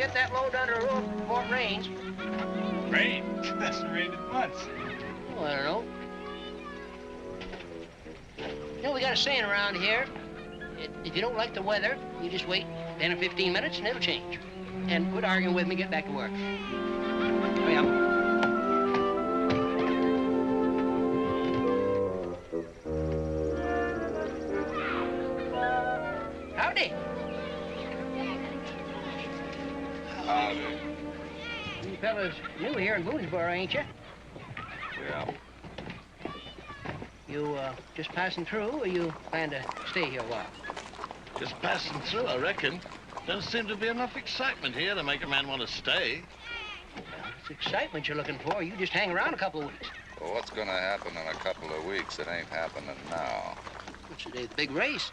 get that load under a roof before it rains. Rain? It hasn't rained in months. Oh, I don't know. You know, we got a saying around here. If you don't like the weather, you just wait 10 or 15 minutes and it'll change. And quit arguing with me, get back to work. Hurry up. Howdy. Howdy. You fellas new here in Boonesboro, ain't you? Yeah. You just passing through, or you plan to stay here a while? Just passing through, I reckon. Doesn't seem to be enough excitement here to make a man want to stay. Well, it's excitement you're looking for. You just hang around a couple of weeks. Well, what's gonna happen in a couple of weeks that ain't happening now? What's today's big race?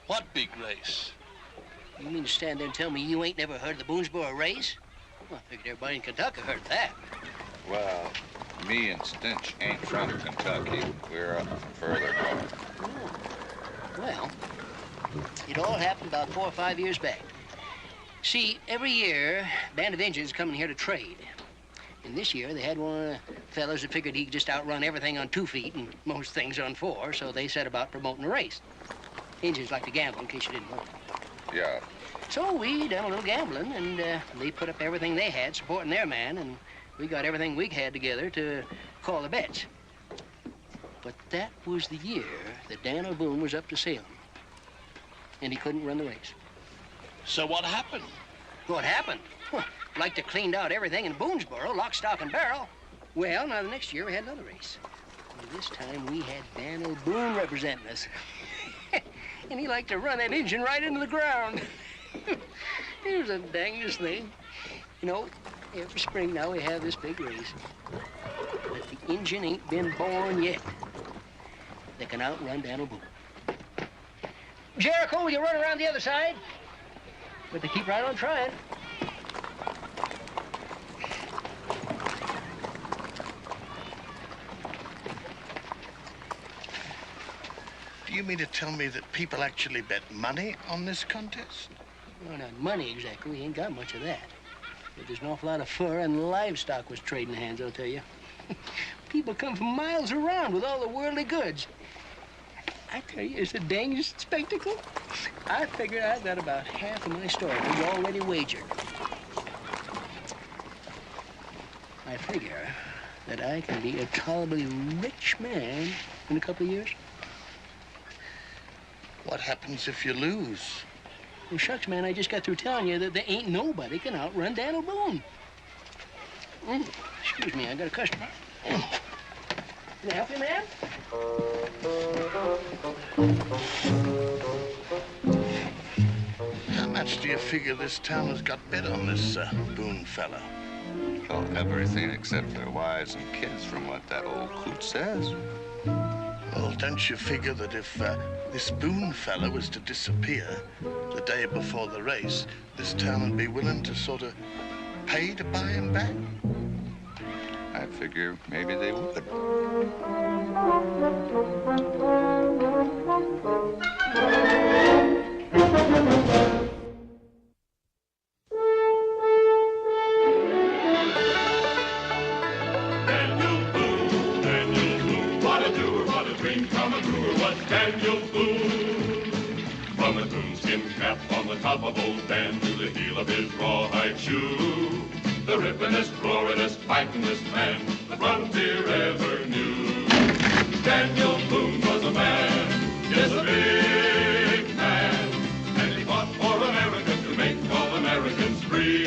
What big race? You mean to stand there and tell me you ain't never heard of the Boonesboro race? Well, I figured everybody in Kentucky heard of that. Well, me and Stinch ain't from Kentucky. We're up further north. Oh. Well, it all happened about 4 or 5 years back. See, every year, a band of Indians come in here to trade. And this year, they had one of the fellows that figured he could just outrun everything on 2 feet and most things on 4, so they set about promoting the race. Indians like to gamble, in case you didn't know. Yeah. So we done a little gambling, and they put up everything they had supporting their man, and we got everything we had together to call the bets. But that was the year that Daniel Boone was up to Salem, and he couldn't run the race. So what happened? What happened? Well, like to cleaned out everything in Boonesboro, lock, stock, and barrel. Well, now the next year we had another race. And this time we had Daniel Boone representing us. And he liked to run that engine right into the ground. It was the dangest thing. You know, every spring now we have this big race. But the engine ain't been born yet that can outrun Daniel Boone. Jericho, will you run around the other side? But they keep right on trying. Do you mean to tell me that people actually bet money on this contest? Well, not money exactly. We ain't got much of that. But there's an awful lot of fur and livestock was trading hands, I'll tell you. People come from miles around with all the worldly goods. I tell you, it's the dangest spectacle. I figured I got about half of my story already wagered. I figure that I can be a tolerably rich man in a couple of years. What happens if you lose? Well, shucks, man, I just got through telling you that there ain't nobody can outrun Daniel Boone. Excuse me, I got a customer. Can I help you, ma'am? How much do you figure this town has got bet on this Boone fella? Well, everything except their wives and kids, from what that old coot says. Well, don't you figure that if this Boone fella was to disappear the day before the race, this town would be willing to sort of pay to buy him back? I figure maybe they would. Daniel Boone. From a coonskin cap on the top of old Dan to the heel of his rawhide shoe, the rippin'est, roarin'est, fightin'est man the frontier ever knew. Daniel Boone was a man, yes, a big man, and he fought for America to make all Americans free.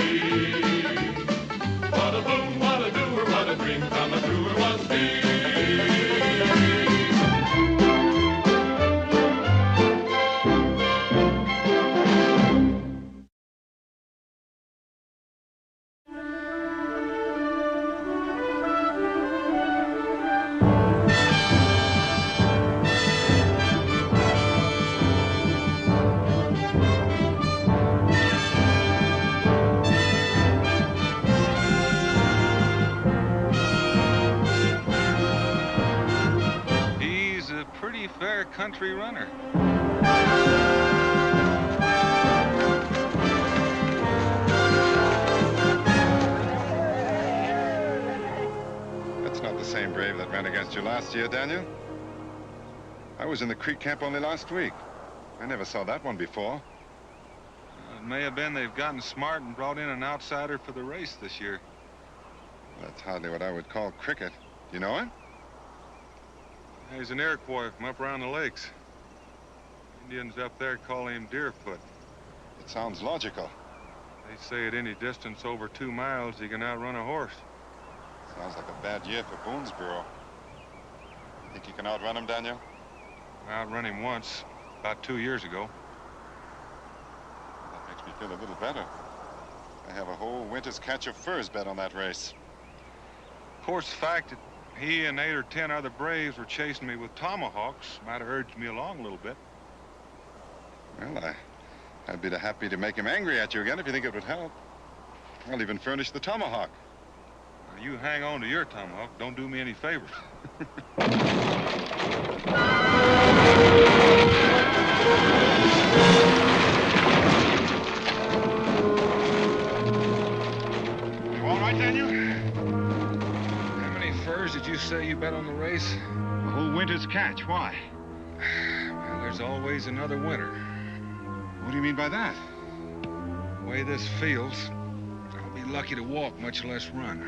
What a Boone, what a doer, what a dream come truer was he. Fair country runner. Ran against you last year, Daniel? I was in the creek camp only last week. I never saw that one before. It may have been they've gotten smart and brought in an outsider for the race this year. That's hardly what I would call cricket. Do you know him? He's an Iroquois from up around the lakes. Indians up there call him Deerfoot. It sounds logical. They say at any distance over 2 miles, he can outrun a horse. Sounds like a bad year for Boone's bureau. Think you can outrun him, Daniel? I outrun him once, about 2 years ago. That makes me feel a little better. I have a whole winter's catch of furs bet on that race. Of course, the fact that he and 8 or 10 other braves were chasing me with tomahawks might have urged me along a little bit. Well, I'd be happy to make him angry at you again if you think it would help. I'll even furnish the tomahawk. Now, you hang on to your tomahawk. Don't do me any favors. You all right, Daniel? How many furs did you say you bet on the race? A whole winter's catch. Why? Well, there's always another winter. What do you mean by that? The way this feels, I'll be lucky to walk, much less run.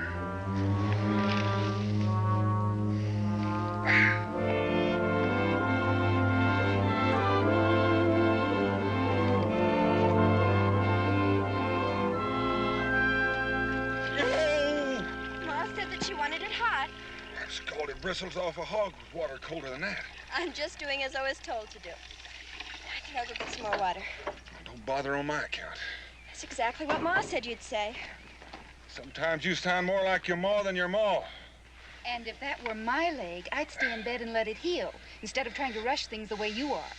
Ma said that she wanted it hot. Scalded bristles off a hog with water colder than that. I'm just doing as I was told to do. I think I'll go get some more water. Don't bother on my account. That's exactly what Ma said you'd say. Sometimes you sound more like your ma than your ma. And if that were my leg, I'd stay in bed and let it heal, instead of trying to rush things the way you are.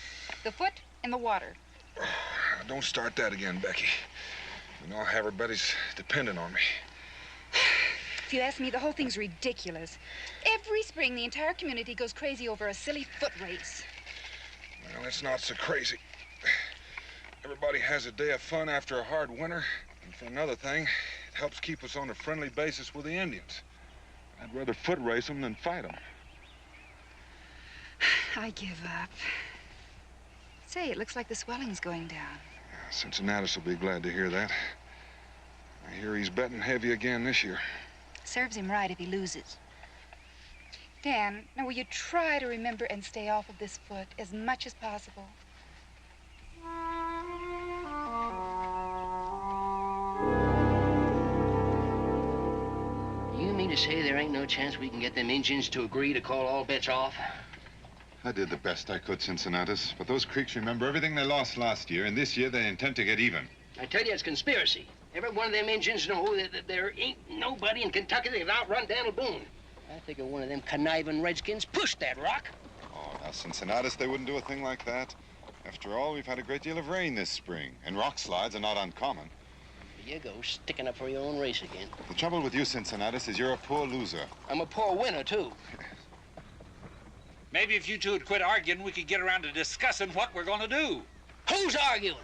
The foot and the water. Don't start that again, Becky. You know, everybody's dependent on me. If you ask me, the whole thing's ridiculous. Every spring, the entire community goes crazy over a silly foot race. Well, it's not so crazy. Everybody has a day of fun after a hard winter. And for another thing, it helps keep us on a friendly basis with the Indians. I'd rather foot race them than fight them. I give up. Say, it looks like the swelling's going down. Cincinnatus will be glad to hear that. I hear he's betting heavy again this year. Serves him right if he loses. Dan, now will you try to remember and stay off of this foot as much as possible? You mean to say there ain't no chance we can get them Injuns to agree to call all bets off? I did the best I could, Cincinnatus. But those Creeks remember everything they lost last year, and this year they intend to get even. I tell you, it's conspiracy. Every one of them Injuns know that there ain't nobody in Kentucky that can outrun Daniel Boone. I figure one of them conniving redskins pushed that rock. Oh, now, Cincinnatus, they wouldn't do a thing like that. After all, we've had a great deal of rain this spring, and rock slides are not uncommon. Here you go, sticking up for your own race again. The trouble with you, Cincinnatus, is you're a poor loser. I'm a poor winner, too. Maybe if you two would quit arguing, we could get around to discussing what we're going to do. Who's arguing?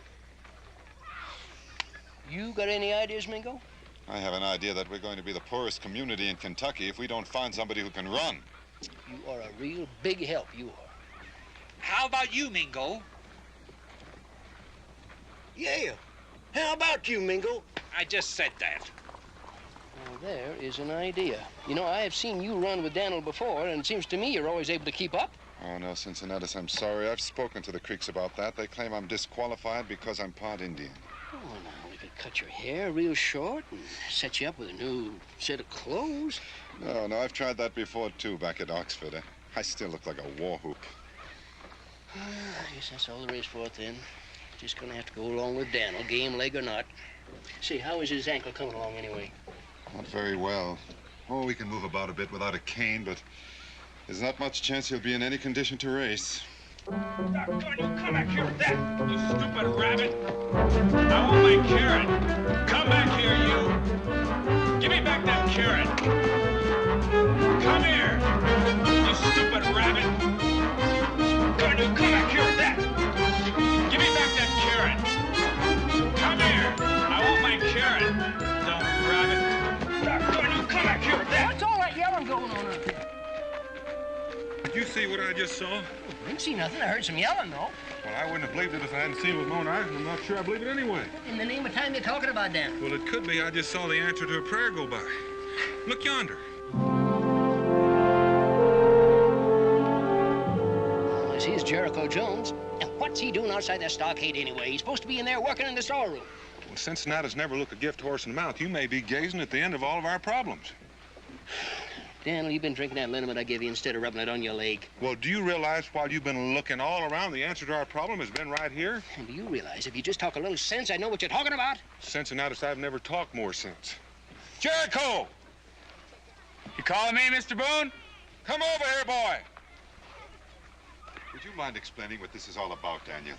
You got any ideas, Mingo? I have an idea that we're going to be the poorest community in Kentucky if we don't find somebody who can run. You are a real big help, you are. How about you, Mingo? Yeah. How about you, Mingo? I just said that. Well, there is an idea. You know, I have seen you run with Daniel before, and it seems to me you're always able to keep up. Oh, no, Cincinnatus, I'm sorry. I've spoken to the Creeks about that. They claim I'm disqualified because I'm part Indian. Oh, now, we could cut your hair real short and set you up with a new set of clothes. No, I've tried that before, too, back at Oxford. I still look like a war whoop. I guess that's all there is for it, then. Just gonna have to go along with Daniel, game leg or not. Say, how is his ankle coming along, anyway? Not very well. Oh, he can move about a bit without a cane, but there's not much chance he'll be in any condition to race. Doggone you, come back here with that, you stupid rabbit. I want my carrot. Come back here, you. Give me back that carrot. Come here, you stupid rabbit. Doggone you, come back here with that. Give me back that carrot. Come here, I want my carrot. Dumb rabbit. Doggone you, come back here with that. What's all that yelling going on out there? I just saw? I didn't see nothing. I heard some yelling, though. Well, I wouldn't have believed it if I hadn't seen it with my own eyes, and I'm not sure I believe it anyway. What in the name of time you talking about, Dan? Well, it could be I just saw the answer to a prayer go by. Look yonder. All I see is Jericho Jones. And what's he doing outside that stockade anyway? He's supposed to be in there working in the storeroom. Well, Cincinnati's never looked a gift horse in the mouth. You may be gazing at the end of all of our problems. Daniel, you've been drinking that liniment I gave you instead of rubbing it on your leg. Well, do you realize while you've been looking all around, the answer to our problem has been right here? And do you realize if you just talk a little sense, I know what you're talking about? Cincinnatus, I've never talked more sense. Jericho! You calling me, Mr. Boone? Come over here, boy. Would you mind explaining what this is all about, Daniel?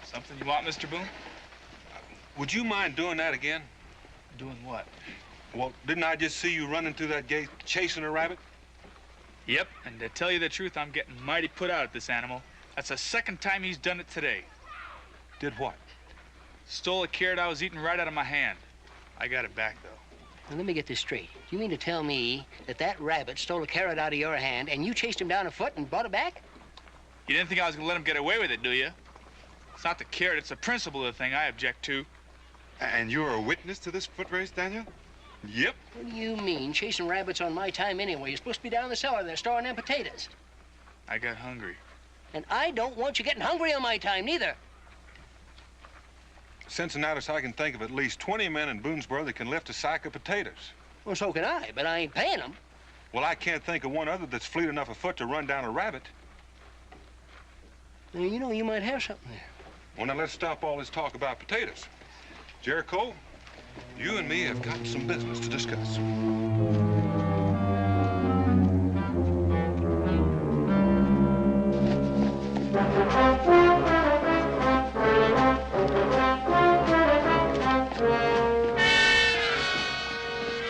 Something you want, Mr. Boone? Would you mind doing that again? Doing what? Well, didn't I just see you running through that gate chasing a rabbit? Yep, and to tell you the truth, I'm getting mighty put out at this animal. That's the second time he's done it today. Did what? Stole a carrot I was eating right out of my hand. I got it back, though. Now, let me get this straight. You mean to tell me that that rabbit stole a carrot out of your hand and you chased him down afoot and brought it back? You didn't think I was going to let him get away with it, do you? It's not the carrot, it's the principle of the thing I object to. And you're a witness to this foot race, Daniel? Yep. What do you mean, chasing rabbits on my time anyway? You're supposed to be down in the cellar there storing them potatoes. I got hungry. And I don't want you getting hungry on my time, neither. Cincinnatus, I can think of at least 20 men in Boonesboro that can lift a sack of potatoes. Well, so can I, but I ain't paying them. Well, I can't think of one other that's fleet enough afoot to run down a rabbit. Now, you know, you might have something there. Well, now let's stop all this talk about potatoes. Jericho, you and me have got some business to discuss.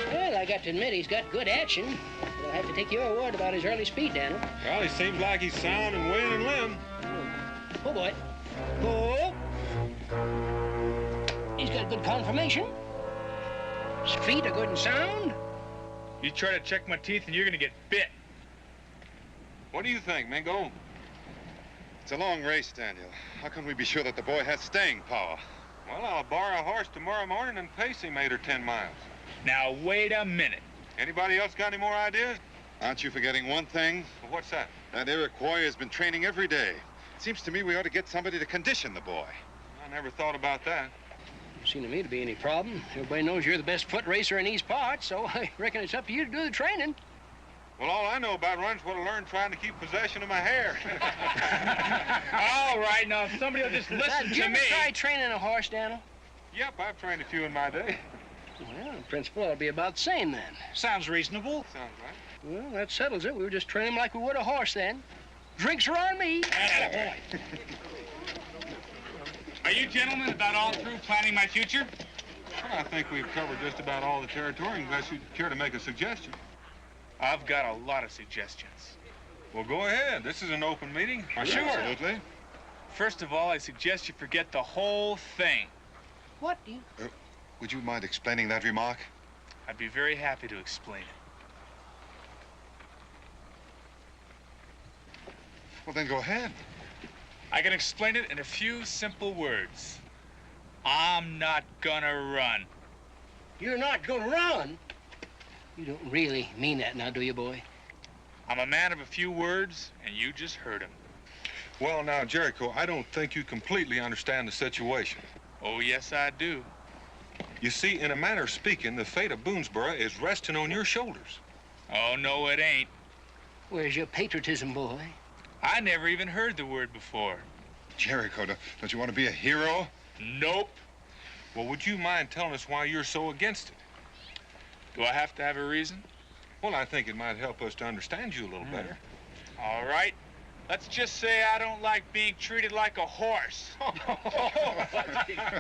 Well, I got to admit he's got good action. But I'll have to take your word about his early speed, Daniel. Well, he seems like he's sound and willing and limb. Oh, boy. Oh. He's got good conformation. His feet are good and sound. You try to check my teeth and you're going to get bit. What do you think, Mingo? It's a long race, Daniel. How can we be sure that the boy has staying power? Well, I'll borrow a horse tomorrow morning and pace him 8 or 10 miles. Now, wait a minute. Anybody else got any more ideas? Aren't you forgetting one thing? Well, what's that? That Iroquois has been training every day. It seems to me we ought to get somebody to condition the boy. I never thought about that. Doesn't seem to me to be any problem. Everybody knows you're the best foot racer in these parts, so I reckon it's up to you to do the training. Well, all I know about run's what I learned trying to keep possession of my hair. All right, now, if somebody will just listen Did you to ever me. try training a horse, Daniel? Yep, I've trained a few in my day. Well, in principle, it'll be about the same then. Sounds reasonable. Sounds right. Well, that settles it. We'll just train him like we would a horse then. Drinks are on me. Are you gentlemen about all through planning my future? Well, I think we've covered just about all the territory, unless you care to make a suggestion. I've got a lot of suggestions. Well, go ahead. This is an open meeting. Sure. Absolutely. First of all, I suggest you forget the whole thing. What do you... Would you mind explaining that remark? I'd be very happy to explain it. Well, then go ahead. I can explain it in a few simple words. I'm not gonna run. You're not gonna run? You don't really mean that now, do you, boy? I'm a man of a few words, and you just heard him. Well, now, Jericho, I don't think you completely understand the situation. Oh, yes, I do. You see, in a manner of speaking, the fate of Boonesboro is resting on your shoulders. Oh, no, it ain't. Where's your patriotism, boy? I never even heard the word before. Jericho, don't you want to be a hero? Nope. Well, would you mind telling us why you're so against it? Do I have to have a reason? Well, I think it might help us to understand you a little better. All right. Let's just say I don't like being treated like a horse. Well,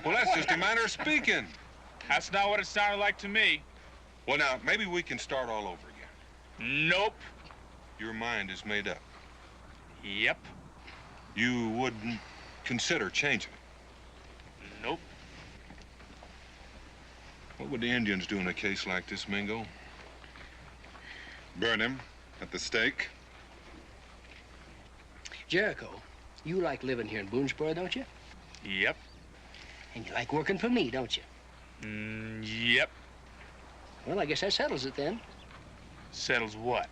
that's just a manner of speaking. That's not what it sounded like to me. Well, now, maybe we can start all over again. Nope. Your mind is made up. Yep. You wouldn't consider changing it. Nope. What would the Indians do in a case like this, Mingo? Burn him At the stake. Jericho, you like living here in Boonesboro, don't you? Yep. And you like working for me, don't you? Yep. Well, I guess that settles it then. Settles what?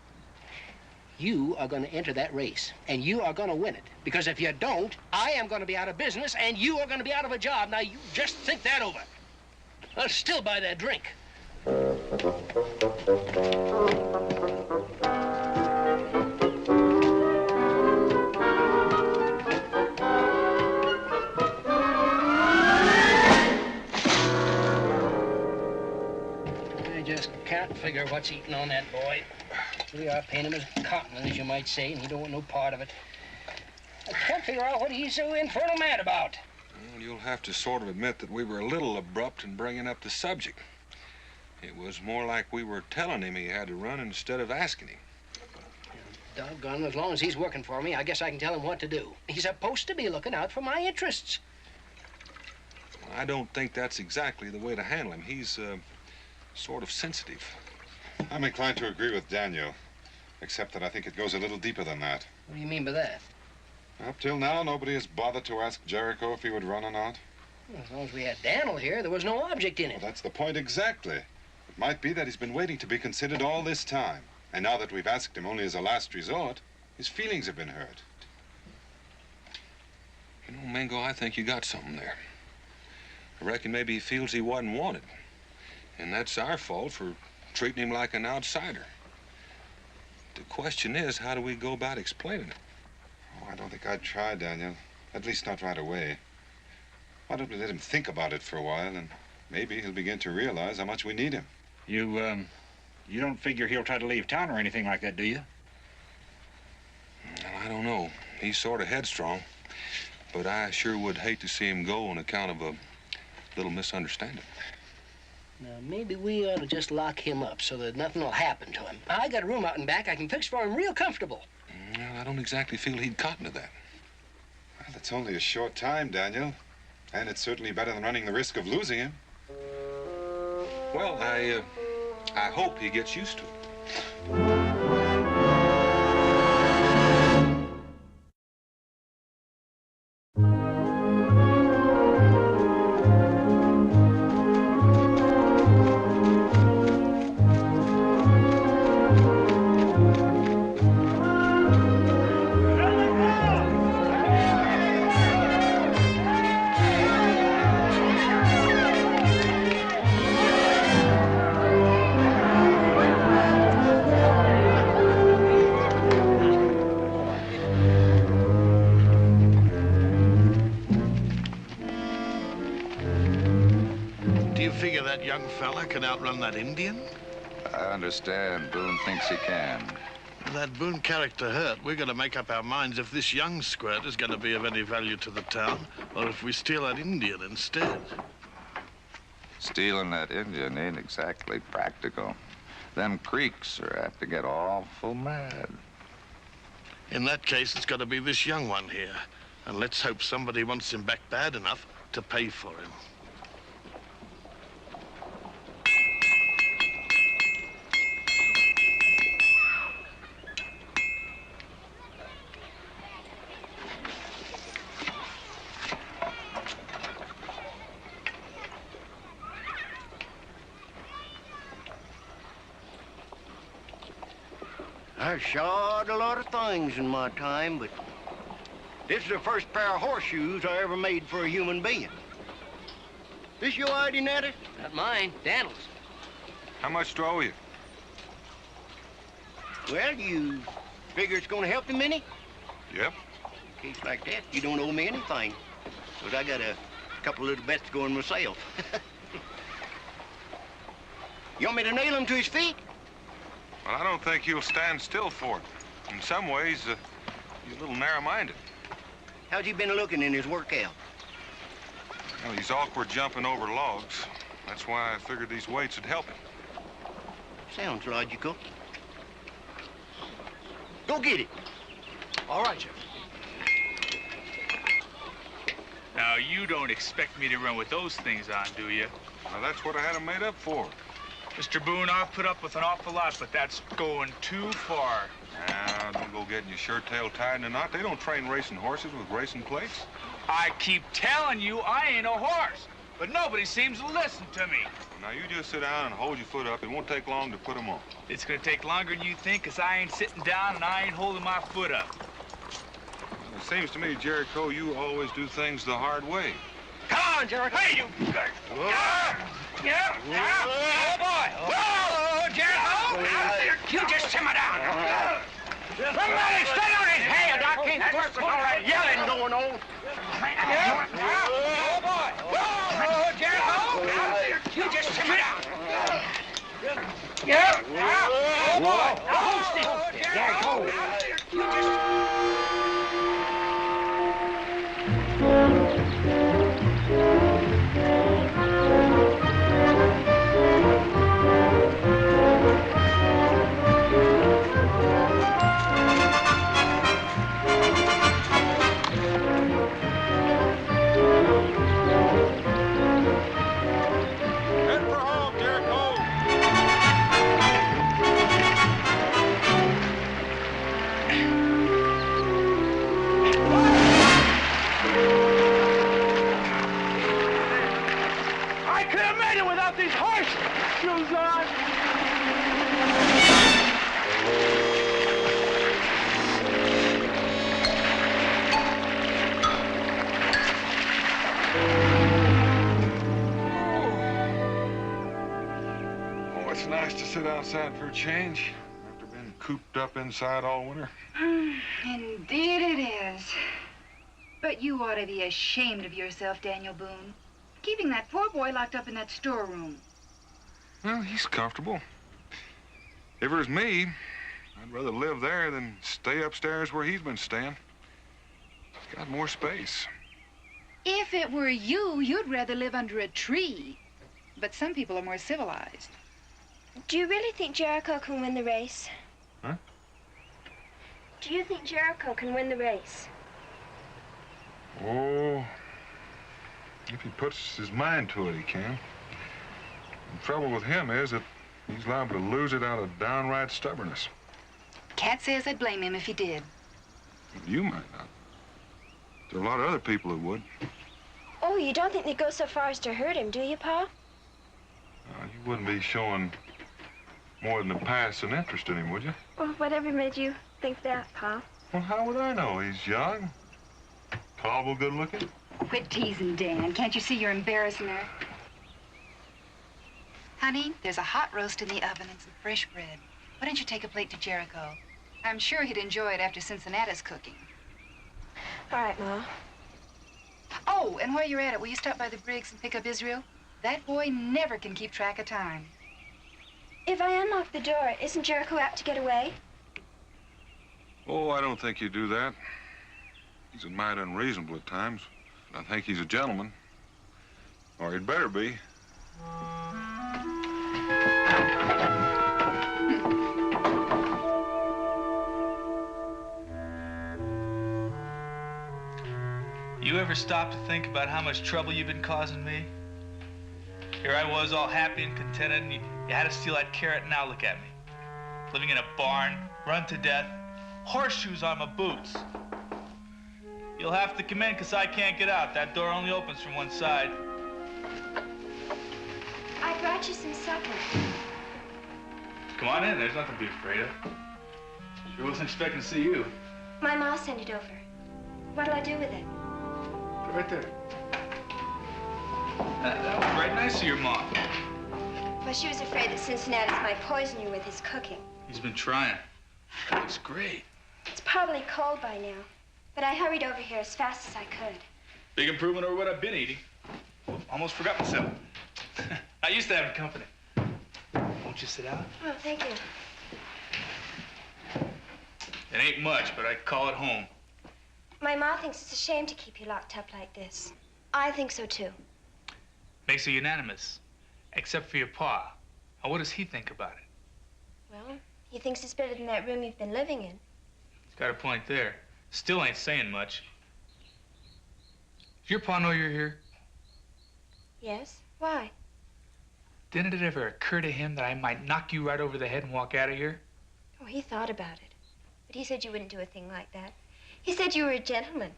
You are going to enter that race, and you are going to win it. Because if you don't, I am going to be out of business, and you are going to be out of a job. Now, you just think that over. I'll still buy that drink. I just can't figure what's eating on that boy. We are paying him as cotton, as you might say, and he don't want no part of it. I can't figure out what he's so infernal mad about. Well, you'll have to sort of admit that we were a little abrupt in bringing up the subject. It was more like we were telling him he had to run instead of asking him. Doggone, as long as he's working for me, I guess I can tell him what to do. He's supposed to be looking out for my interests. Well, I don't think that's exactly the way to handle him. He's, sort of sensitive. I'm inclined to agree with Daniel, except that I think it goes a little deeper than that. What do you mean by that? Up till now, nobody has bothered to ask Jericho if he would run or not. Well, as long as we had Daniel here, there was no object in it. Well, that's the point exactly. It might be that he's been waiting to be considered all this time. And now that we've asked him only as a last resort, his feelings have been hurt. You know, Mingo, I think you got something there. I reckon maybe he feels he wasn't wanted. And that's our fault for treating him like an outsider. The question is, how do we go about explaining it? Oh, I don't think I'd try, Daniel. At least not right away. Why don't we let him think about it for a while, and maybe he'll begin to realize how much we need him. You don't figure he'll try to leave town or anything like that, do you? Well, I don't know. He's sort of headstrong. But I sure would hate to see him go on account of a little misunderstanding. Now, maybe we ought to just lock him up so that nothing will happen to him. I got a room out in back I can fix for him real comfortable. Well, I don't exactly feel he'd cotton to that. Well, it's only a short time, Daniel. And it's certainly better than running the risk of losing him. Well, I hope he gets used to it. Young fella can outrun that Indian? I understand Boone thinks he can. That Boone character hurt. We're going to make up our minds if this young squirt is going to be of any value to the town, or if we steal that Indian instead. Stealing that Indian ain't exactly practical. Them creeks are apt to get awful mad. In that case, it's got to be this young one here. And let's hope somebody wants him back bad enough to pay for him. I've shod a lot of things in my time, but this is the first pair of horseshoes I ever made for a human being. This your idea, Natty? Not mine, Daniel's. How much do I owe you? Well, you figure it's gonna help him any? Yep. In a case like that, you don't owe me anything. Because I got a couple little bets going myself. You want me to nail him to his feet? Well, I don't think he'll stand still for it. In some ways, he's a little narrow-minded. How's he been looking in his workout? Well, he's awkward jumping over logs. That's why I figured these weights would help him. Sounds logical. Go get it. All right, Jeff. Now, you don't expect me to run with those things on, do you? Well, that's what I had them made up for. Mr. Boone, I've put up with an awful lot, but that's going too far. Now, don't go getting your shirt tail tied in a knot. They don't train racing horses with racing plates. I keep telling you I ain't a horse, but nobody seems to listen to me. Now, you just sit down and hold your foot up. It won't take long to put them on. It's gonna take longer than you think, 'cause I ain't sitting down and I ain't holding my foot up. It seems to me, Jericho, you always do things the hard way. Come on, Jericho. Hey, you. Yeah. Oh, boy. Oh, Jericho. You just simmer down. Somebody stand on his head. I can't work with all that yelling going on. Oh, boy. Oh, Jericho. You just simmer down. Yeah. Oh, boy. Oh, Jericho. You just... It's nice to sit outside for a change after being cooped up inside all winter. Indeed it is. But you ought to be ashamed of yourself, Daniel Boone. Keeping that poor boy locked up in that storeroom. Well, he's comfortable. If it was me, I'd rather live there than stay upstairs where he's been staying. He's got more space. If it were you, you'd rather live under a tree. But some people are more civilized. Do you really think Jericho can win the race? Huh? Do you think Jericho can win the race? Oh, if he puts his mind to it, he can. The trouble with him is that he's liable to lose it out of downright stubbornness. Cat says I'd blame him if he did. You might not. There are a lot of other people who would. Oh, you don't think they'd go so far as to hurt him, do you, Pa? You wouldn't be showing more than a passing interest in him, would you? Well, whatever made you think that, Pa? Well, how would I know? He's young, tall, good looking. Quit teasing, Dan. Can't you see you're embarrassing her? Honey, there's a hot roast in the oven and some fresh bread. Why don't you take a plate to Jericho? I'm sure he'd enjoy it after Cincinnati's cooking. All right, Ma. Oh, and while you're at it, will you stop by the Briggs and pick up Israel? That boy never can keep track of time. If I unlock the door, isn't Jericho apt to get away? Oh, I don't think he'd do that. He's a mite unreasonable at times. But I think he's a gentleman. Or he'd better be. You ever stop to think about how much trouble you've been causing me? Here I was all happy and contented, and you had to steal that carrot, and now look at me. Living in a barn, run to death, horseshoes on my boots. You'll have to come in, 'cause I can't get out. That door only opens from one side. I brought you some supper. Come on in, there's nothing to be afraid of. Sure wasn't expecting to see you. My ma sent it over. What'll I do with it? Right there. That was right nice of your mom. Well, she was afraid that Cincinnati's might poison you with his cooking. He's been trying. That looks great. It's probably cold by now, but I hurried over here as fast as I could. Big improvement over what I've been eating. Almost forgot myself. I used to have company. Won't you sit down? Oh, thank you. It ain't much, but I call it home. My ma thinks it's a shame to keep you locked up like this. I think so, too. Makes it unanimous, except for your pa. Now, what does he think about it? Well, he thinks it's better than that room you've been living in. He's got a point there. Still ain't saying much. Does your pa know you're here? Yes? Why? Didn't it ever occur to him that I might knock you right over the head and walk out of here? Oh, he thought about it. But he said you wouldn't do a thing like that. He said you were a gentleman.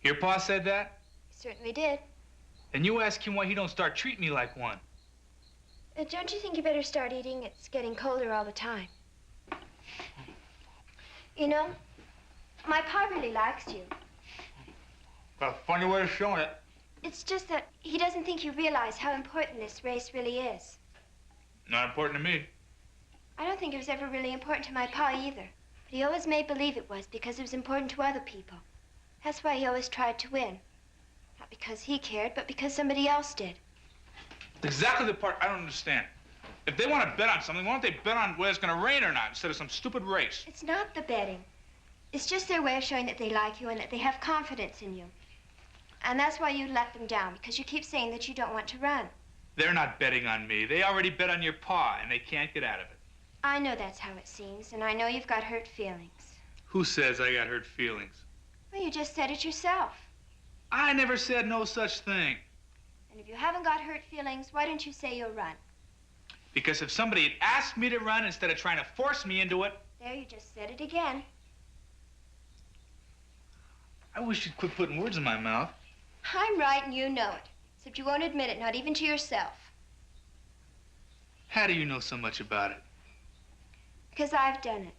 Your pa said that? He certainly did. Then you ask him why he don't start treating me like one. Don't you think you better start eating? It's getting colder all the time. You know, my pa really likes you. Got a funny way of showing it. It's just that he doesn't think you realize how important this race really is. Not important to me. I don't think it was ever really important to my pa either. But he always made believe it was because it was important to other people. That's why he always tried to win. Not because he cared, but because somebody else did. Exactly the part I don't understand. If they want to bet on something, why don't they bet on whether it's going to rain or not instead of some stupid race? It's not the betting. It's just their way of showing that they like you and that they have confidence in you. And that's why you let them down, because you keep saying that you don't want to run. They're not betting on me. They already bet on your pa, and they can't get out of it. I know that's how it seems, and I know you've got hurt feelings. Who says I got hurt feelings? Well, you just said it yourself. I never said no such thing. And if you haven't got hurt feelings, why don't you say you'll run? Because if somebody had asked me to run instead of trying to force me into it... There, you just said it again. I wish you'd quit putting words in my mouth. I'm right and you know it. Except you won't admit it, not even to yourself. How do you know so much about it? Because I've done it.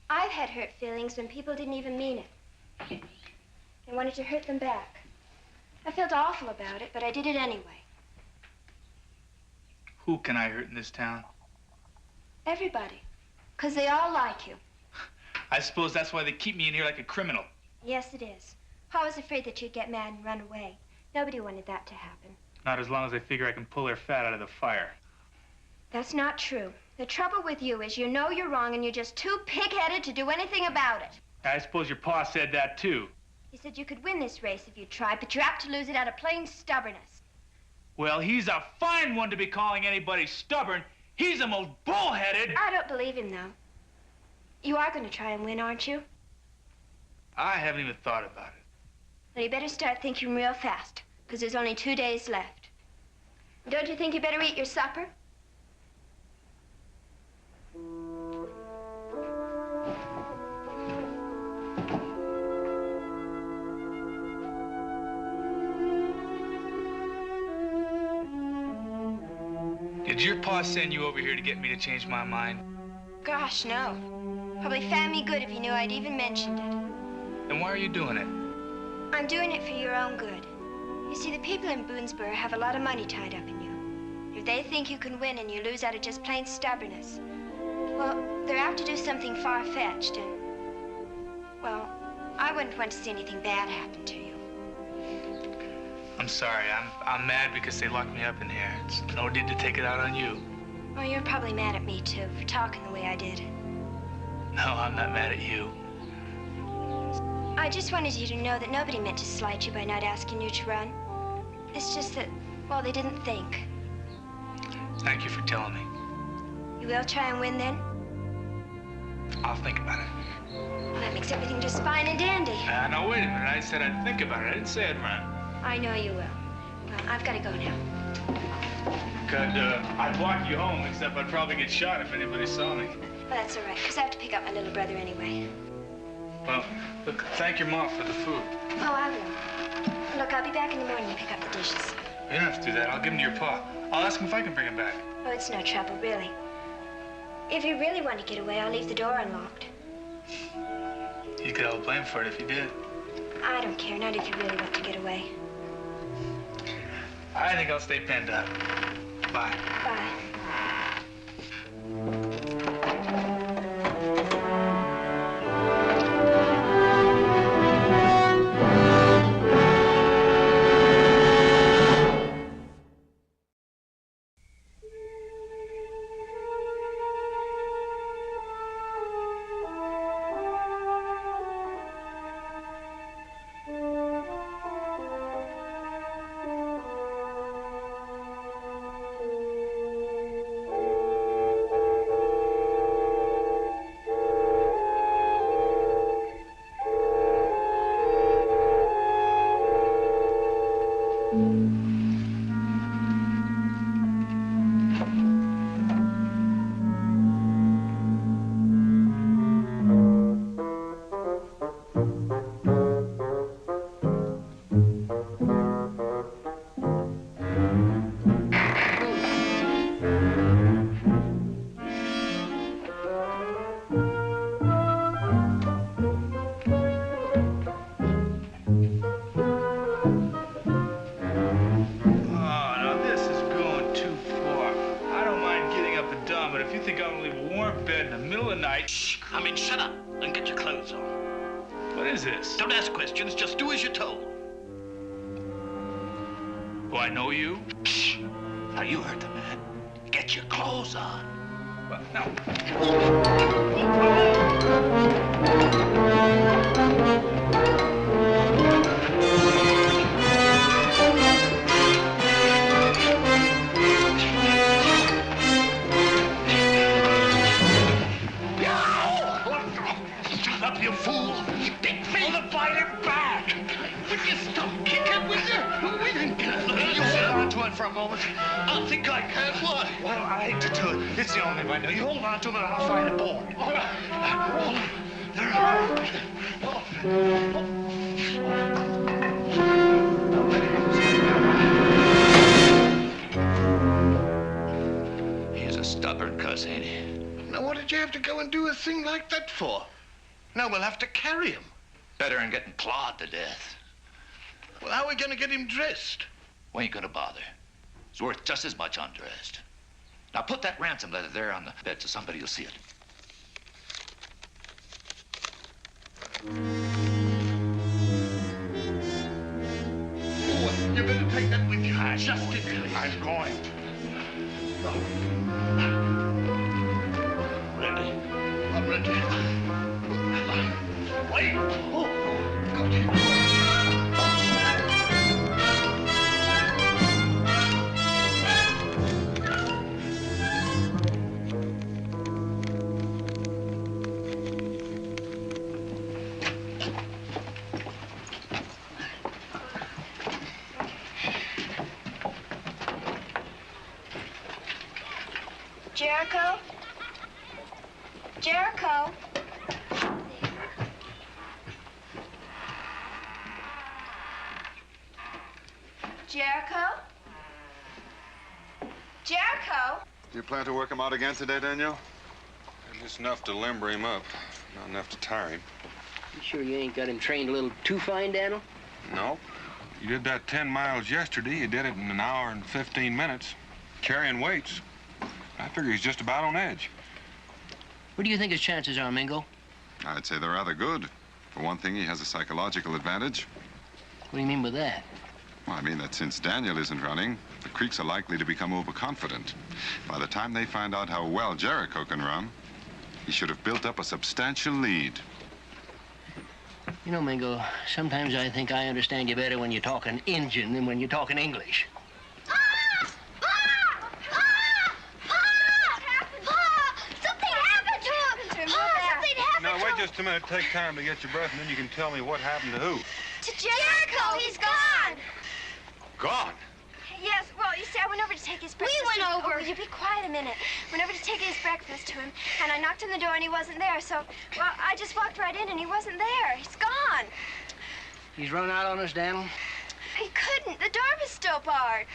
I've had hurt feelings when people didn't even mean it. I wanted to hurt them back. I felt awful about it, but I did it anyway. Who can I hurt in this town? Everybody. Because they all like you. I suppose that's why they keep me in here like a criminal. Yes, it is. Pa was afraid that you'd get mad and run away. Nobody wanted that to happen. Not as long as they figure I can pull their fat out of the fire. That's not true. The trouble with you is you know you're wrong and you're just too pig-headed to do anything about it. I suppose your pa said that, too. He said you could win this race if you tried, but you're apt to lose it out of plain stubbornness. Well, he's a fine one to be calling anybody stubborn. He's the most bullheaded. I don't believe him, though. You are going to try and win, aren't you? I haven't even thought about it. Well, you better start thinking real fast, because there's only 2 days left. Don't you think you better eat your supper? Did your pa send you over here to get me to change my mind? Gosh, no. Probably found me good if you knew I'd even mentioned it. Then why are you doing it? I'm doing it for your own good. You see, the people in Boonesboro have a lot of money tied up in you. If they think you can win and you lose out of just plain stubbornness, well, they're apt to do something far-fetched and, well, I wouldn't want to see anything bad happen to you. I'm sorry. I'm mad because they locked me up in here. It's no need to take it out on you. Well, you're probably mad at me, too, for talking the way I did. No, I'm not mad at you. I just wanted you to know that nobody meant to slight you by not asking you to run. It's just that, well, they didn't think. Thank you for telling me. You will try and win, then? I'll think about it. Well, that makes everything just fine and dandy. Now, wait a minute. I said I'd think about it. I didn't say I'd run. I know you will. Well, I've got to go now. I'd walk you home, except I'd probably get shot if anybody saw me. Well, that's all right, because I have to pick up my little brother anyway. Well, look, thank your mom for the food. Oh, I will. Look, I'll be back in the morning to pick up the dishes. You don't have to do that. I'll give them to your pa. I'll ask him if I can bring him back. Oh, it's no trouble, really. If you really want to get away, I'll leave the door unlocked. You'd get all the blame for it if you did. I don't care, not if you really want to get away. I think I'll stay penned up. Bye. Bye. is this? Don't ask questions, just do as you're told. Do I know you? Shh. Now you heard the man. Get your clothes on. Well, now. Shut up, you fool! You big fish! I'll fight him back! Would you stop kicking, will you? You hold on to it for a moment. I think I can. What? Well, I hate to do it. It's the only way. Now, you hold on to it and I'll find a board. All right. He's a stubborn cuss, ain't he? Now, what did you have to go and do a thing like that for? Now we'll have to carry him. Better than getting clawed to death. Well, how are we going to get him dressed? We ain't gonna bother. It's worth just as much undressed. Now put that ransom letter there on the bed so somebody will see it. You better take that with you. Just in case. I'm going. Ready? I'm ready. Wait. Oh, God. Jericho? Jericho? Jericho? Jericho? Do you plan to work him out again today, Daniel? Just enough to limber him up, not enough to tire him. You sure you ain't got him trained a little too fine, Daniel? No. You did that 10 miles yesterday. You did it in an hour and 15 minutes, carrying weights. I figure he's just about on edge. What do you think his chances are, Mingo? I'd say they're rather good. For one thing, he has a psychological advantage. What do you mean by that? Well, I mean that since Daniel isn't running, the Creeks are likely to become overconfident. By the time they find out how well Jericho can run, he should have built up a substantial lead. You know, Mingo, sometimes I think I understand you better when you're talking Injun than when you're talking English. Now, wait just a minute. Take time to get your breath, and then you can tell me what happened to who. To Jericho, he's gone. Gone? Yes, well, you see, I went over to take his breakfast. We went over. Oh, will you be quiet a minute? Went over to take his breakfast to him, and I knocked on the door, and he wasn't there. So, well, I just walked right in, and he wasn't there. He's gone. He's run out on us, Daniel? He couldn't. The door was still barred.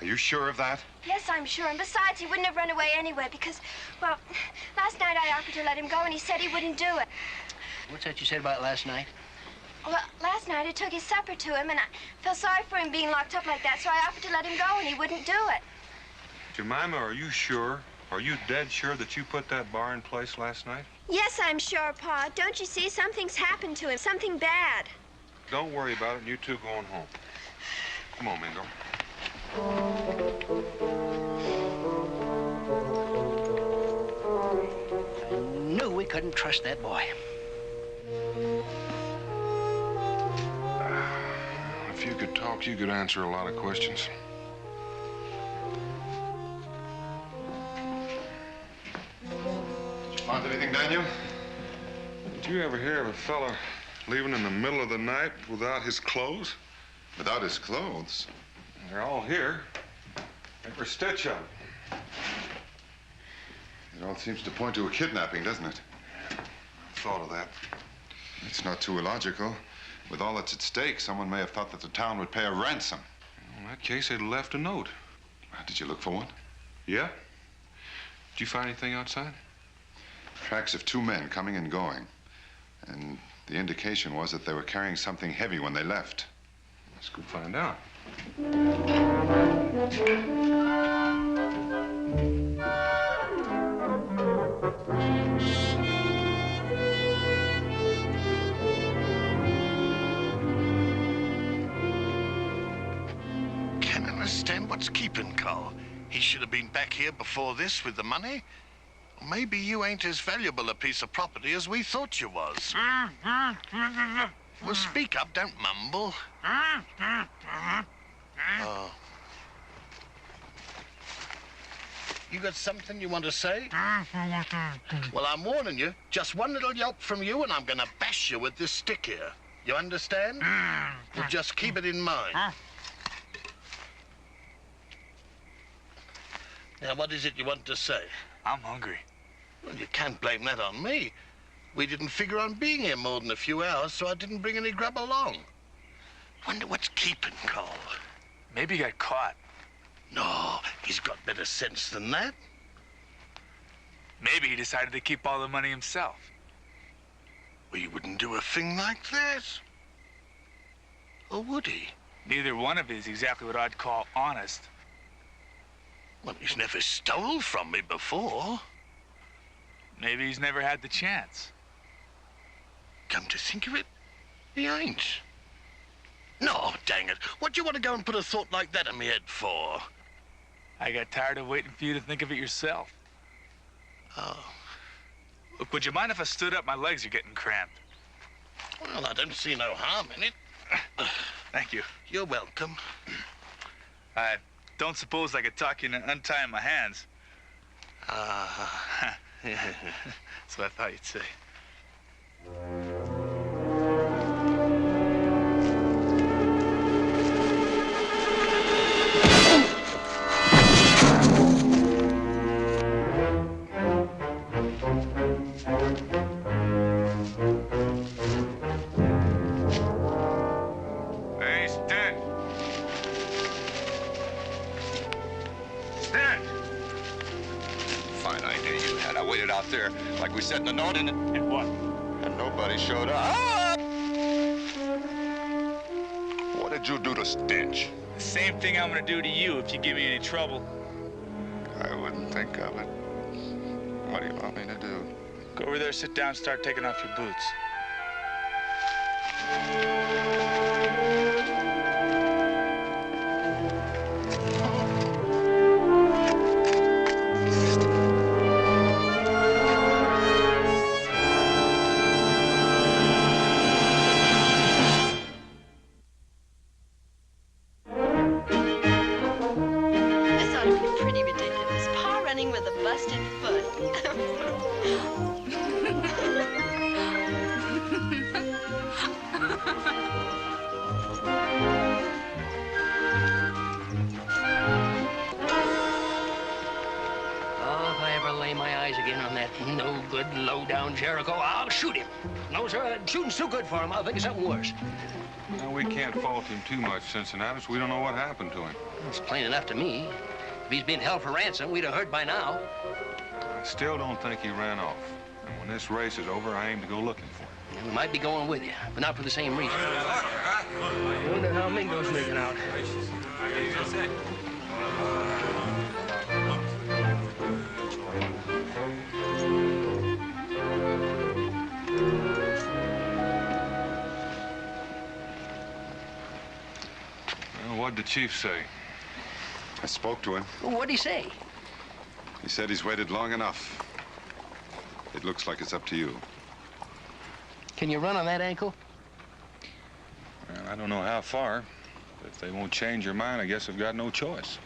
Are you sure of that? Yes, I'm sure. And besides, he wouldn't have run away anyway because, well, last night I offered to let him go, and he said he wouldn't do it. What's that you said about last night? Well, last night I took his supper to him, and I felt sorry for him being locked up like that, so I offered to let him go, and he wouldn't do it. Jemima, are you sure? Are you dead sure that you put that bar in place last night? Yes, I'm sure, Pa. Don't you see? Something's happened to him. Something bad. Don't worry about it. You two going home. Come on, Mingo. I knew we couldn't trust that boy. If you could talk, you could answer a lot of questions. Did you find anything, Daniel? Did you ever hear of a fella leaving in the middle of the night without his clothes? Without his clothes? They're all here. Every stitch of them. It all seems to point to a kidnapping, doesn't it? I thought of that. It's not too illogical. With all that's at stake, someone may have thought that the town would pay a ransom. In that case, they'd left a note. Did you look for one? Yeah? Did you find anything outside? Tracks of two men coming and going. And the indication was that they were carrying something heavy when they left. Let's go find out. understand what's keeping Cole. He should have been back here before this with the money. Or maybe you ain't as valuable a piece of property as we thought you was. Well, speak up, don't mumble. Oh. You got something you want to say? Well, I'm warning you. Just one little yelp from you and I'm gonna bash you with this stick here. You understand? Well, just keep it in mind. Now, what is it you want to say? I'm hungry. Well, you can't blame that on me. We didn't figure on being here more than a few hours, so I didn't bring any grub along. Wonder what's keeping Cole. Maybe he got caught. No, he's got better sense than that. Maybe he decided to keep all the money himself. Well, he wouldn't do a thing like that. Or would he? Neither one of it is exactly what I'd call honest. Well, he's never stole from me before. Maybe he's never had the chance. Come to think of it, he ain't. No, dang it. What do you want to go and put a thought like that in my head for? I got tired of waiting for you to think of it yourself. Oh. Look, would you mind if I stood up? My legs are getting cramped. Well, I don't see no harm in it. Thank you. You're welcome. I don't suppose I could talk you into untying my hands. That's what I thought you'd say. Hey, Stan. Stan! Fine idea you had. I waited out there like we said in the note, and what? And nobody showed up. What did you do to Stench? The same thing I'm gonna do to you if you give me any trouble. I wouldn't think of it. What do you want me to do? Go over there, sit down, start taking off your boots. This ought to be pretty ridiculous. Pa running with a busted foot. Oh, if I ever lay my eyes again on that no-good, low-down Jericho, I'll shoot him. No, sir, shooting's too good for him. I'll think of something worse. Well, we can't fault him too much, Cincinnatus. We don't know what happened to him. It's plain enough to me. If he's been held for ransom, we'd have heard by now. I still don't think he ran off. And when this race is over, I aim to go looking for him. And we might be going with you, but not for the same reason. I wonder how Mingo's making out. Well, what'd the chief say? I spoke to him. Well, what'd he say? He said he's waited long enough. It looks like it's up to you. Can you run on that ankle? Well, I don't know how far. But if they won't change your mind, I guess I've got no choice.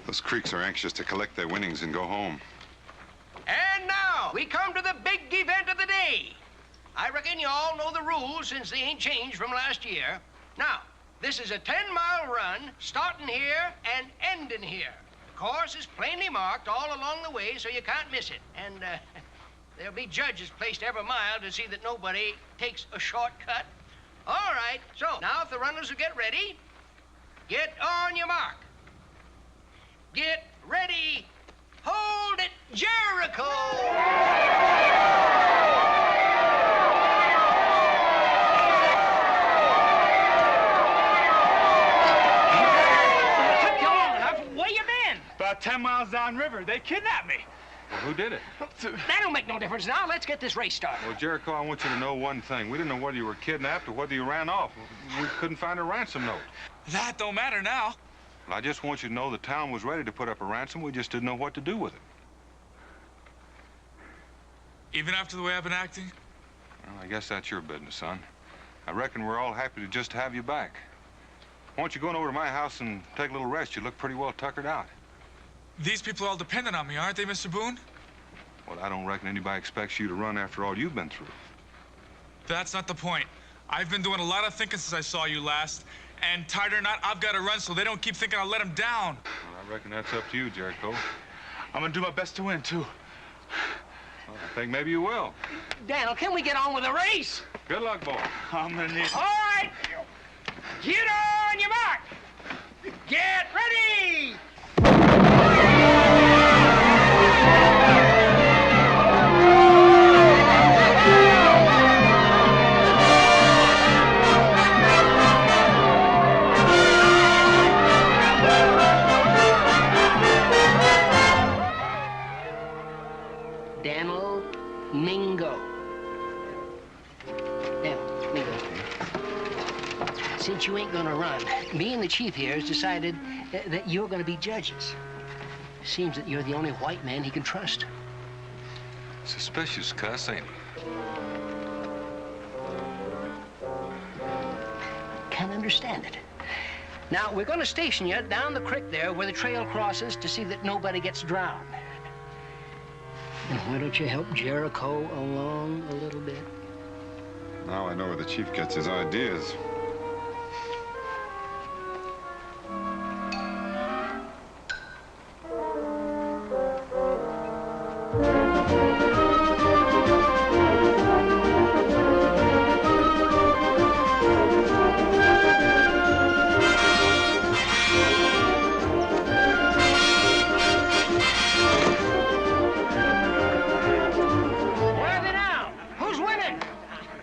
Those Creeks are anxious to collect their winnings and go home. And now, we come to the big event of the day. I reckon you all know the rules since they ain't changed from last year. Now, this is a 10-mile run, starting here and ending here. The course is plainly marked all along the way, so you can't miss it. And there'll be judges placed every mile to see that nobody takes a shortcut. All right, so now if the runners will get ready, get on your mark. Get ready. Hold it, Jericho! About 10 miles downriver, they kidnapped me. Well, who did it? That don't make no difference now. Let's get this race started. Well, Jericho, I want you to know one thing. We didn't know whether you were kidnapped or whether you ran off. We couldn't find a ransom note. That don't matter now. Well, I just want you to know the town was ready to put up a ransom. We just didn't know what to do with it. Even after the way I've been acting? Well, I guess that's your business, son. I reckon we're all happy to just have you back. Why don't you go on over to my house and take a little rest? You look pretty well tuckered out. These people are all dependent on me, aren't they, Mr. Boone? Well, I don't reckon anybody expects you to run after all you've been through. That's not the point. I've been doing a lot of thinking since I saw you last. And tired or not, I've got to run so they don't keep thinking I'll let them down. Well, I reckon that's up to you, Jericho. I'm gonna do my best to win, too. Well, I think maybe you will. Daniel, can we get on with the race? Good luck, boy. I'm gonna need it. All right. Get on your mark. Get ready. Daniel Mingo. Daniel Mingo. Since you ain't gonna run, me and the chief here has decided that you're gonna be judges. Seems that you're the only white man he can trust. Suspicious cuss, ain't he? Can't understand it. Now, we're gonna station you down the creek there where the trail crosses to see that nobody gets drowned. And why don't you help Jericho along a little bit? Now I know where the chief gets his ideas.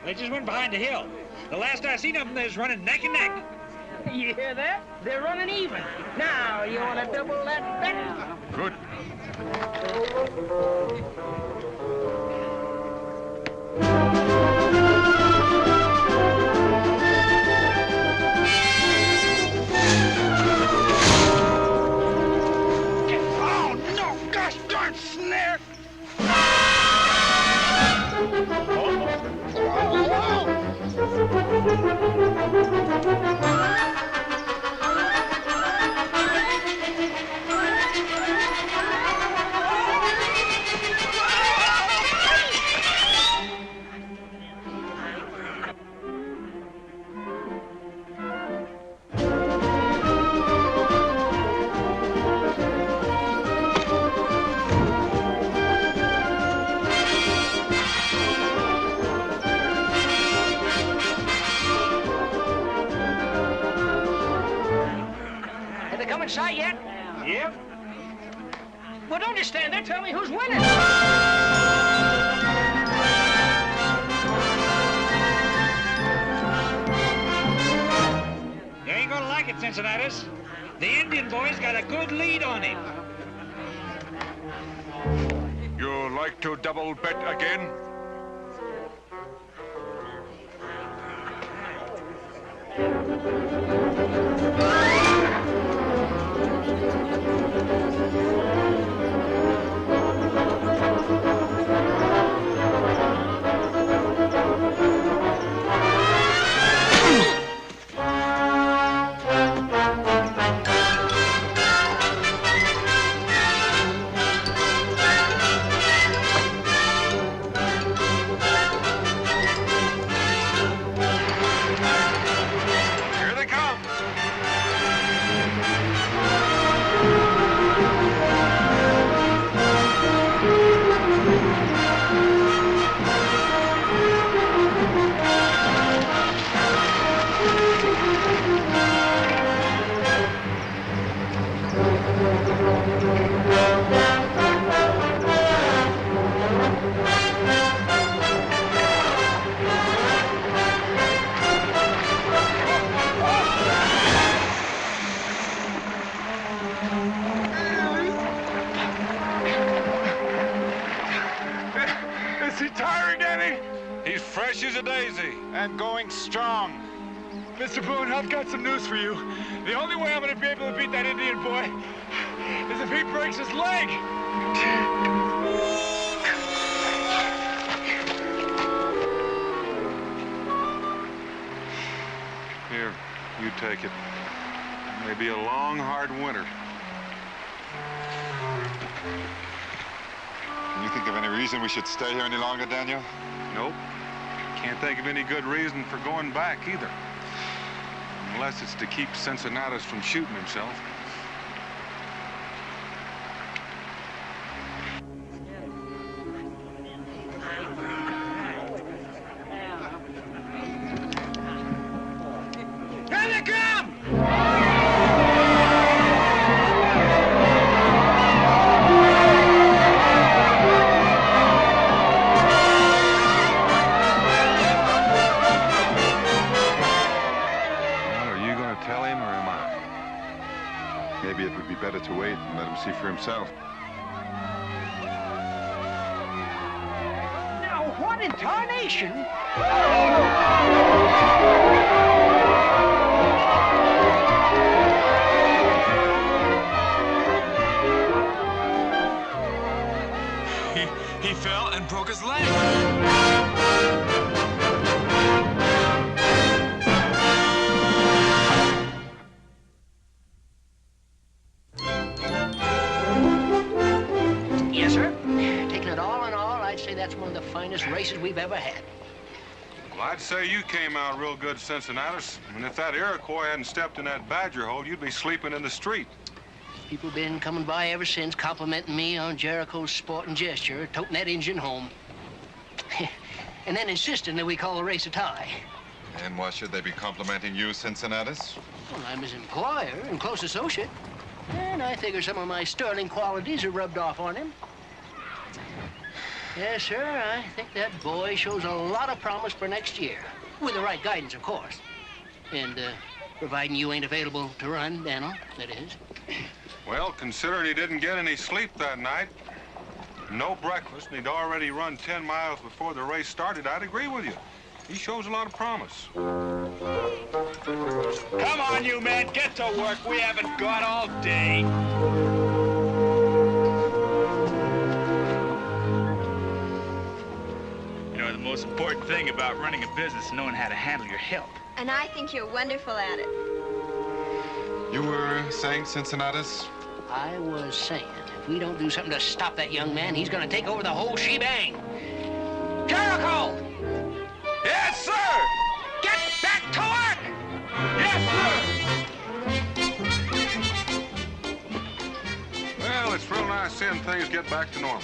They just went behind the hill. The last I seen of them, they was running neck and neck. You hear that? They're running even. Now, you want to double that bet? Good. Oh, no! Gosh darn snare! Have they come in sight yet? Yep. Well, don't just stand there. Tell me who's winning. You ain't gonna like it, Cincinnatus. The Indian boy's got a good lead on him. You like to double bet again? Here they come. Easy daisy. And going strong. Mr. Boone, I've got some news for you. The only way I'm going to be able to beat that Indian boy is if he breaks his leg. Here, you take it. It may be a long, hard winter. Can you think of any reason we should stay here any longer, Daniel? Nope. Can't think of any good reason for going back either. Unless it's to keep Cincinnatus from shooting himself. Here they come! Maybe it would be better to wait and let him see for himself. Now, what in tarnation? He fell and broke his leg. Yes, sir. Taking it all in all, I'd say that's one of the finest races we've ever had. Well, I'd say you came out real good, Cincinnatus. And if that Iroquois hadn't stepped in that badger hole, you'd be sleeping in the street. People been coming by ever since, complimenting me on Jericho's sport and gesture, toting that engine home. And then insisting that we call the race a tie. And why should they be complimenting you, Cincinnatus? Well, I'm his employer and close associate. And I figure some of my sterling qualities are rubbed off on him. Yes, sir, I think that boy shows a lot of promise for next year. With the right guidance, of course. And, providing you ain't available to run, Daniel, that is. Well, considering he didn't get any sleep that night, no breakfast, and he'd already run 10 miles before the race started, I'd agree with you. He shows a lot of promise. Come on, you men, get to work. We haven't got all day. You know, the most important thing about running a business is knowing how to handle your help. And I think you're wonderful at it. You were saying, Cincinnatus? I was saying, if we don't do something to stop that young man, he's gonna take over the whole shebang. Jericho! Yes, sir! Get back to work! Yes, sir! Well, it's real nice seeing things get back to normal.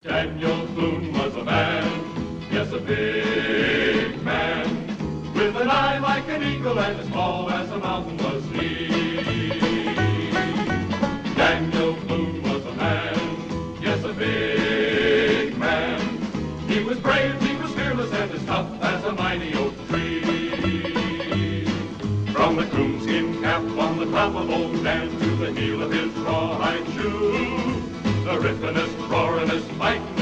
Daniel Boone was a man, yes, a big man, with an eye like an eagle and as tall as a mountain was he. Daniel Boone was a man, yes, a big man. He was brave, he was fearless, and as tough as a mighty oak tree. From the coonskin cap on the top of old Dan to the heel of his rawhide shoe, the ripplingest, roaringest, fighting